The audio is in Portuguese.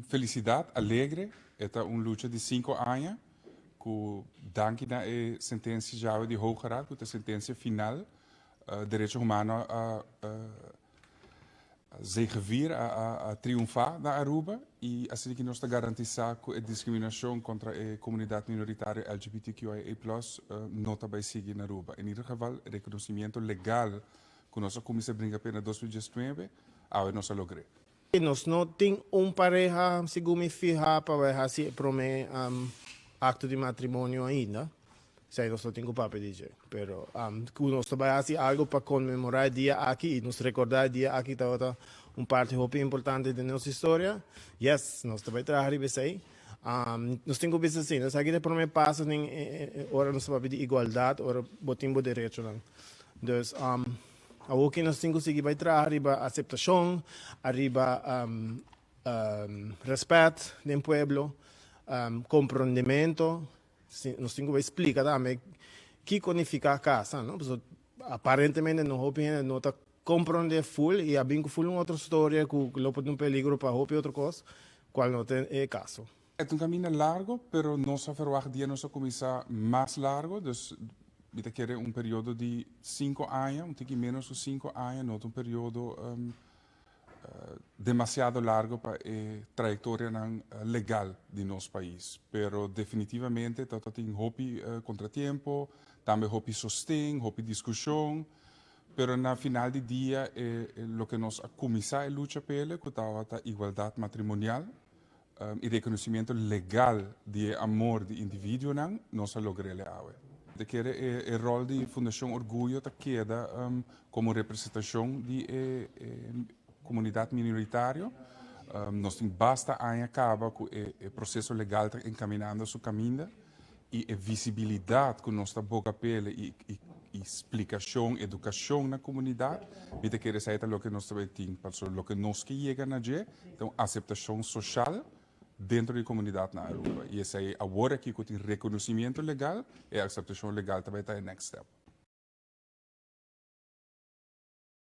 felicidade, alegre. Esta é uma luta de 5 anos, que danke na sentença já de Hoge Raad, que é a sentença final, direitos humanos a zegevier, a triunfar na Aruba, e assim que nós garantizar que a discriminação contra a comunidade minoritária LGBTQIA+, não vai seguir na Aruba. Em ieder geval, o reconhecimento legal que nossa comissão brinca pena 2019, agora nós logramos. Nós não temos pareja segundo fija para fazer acto de matrimônio ainda. Sei, nós não temos papel de dizer. Mas nós vai fazer algo para comemorar o dia aqui e nos recordar o dia aqui está parte muito importante da nossa história. Yes, nós também trabalhamos isso aí. Nós temos que pensar assim, nós aqui o primeiro passo ora nós vamos pedir igualdade, ora botamos direito. Então, o que nós temos que seguir vai trabalhar, arriba aceitação, arriba respeito do povo, compreendimento. Nós temos que explicar também o que significa a casa. Não? Aparentemente, não está compreendendo full e havendo full uma outra história que pode um peligro para outra coisa, qual não é caso. É um caminho largo, mas nós verwachten dia nós começar mais largo, dus we querem um período de 5 anos, um pouquinho menos de 5 anos, não um período demasiado largo para a trajetória legal de nosso país. Pero definitivamente tem hopi contratempo, também hopi sostém, hopi discussão, pero na final do dia o que nós começar a luta pela que a igualdade matrimonial e reconhecimento legal de amor de indivíduo nós logramos agora. De querer o rol de Fundação Orgulho queda como representação de comunidade minoritária. Nós temos basta anos acaba com o processo legal encaminhando seu caminho e a visibilidade que nós estamos boca pela e explicação, educação na comunidade. De querer sair o que nós também temos, o que nós que chega na dia, então aceitação social dentro da comunidade na Aruba. E esse aí agora que tem reconhecimento legal e a aceitação legal também está em next step.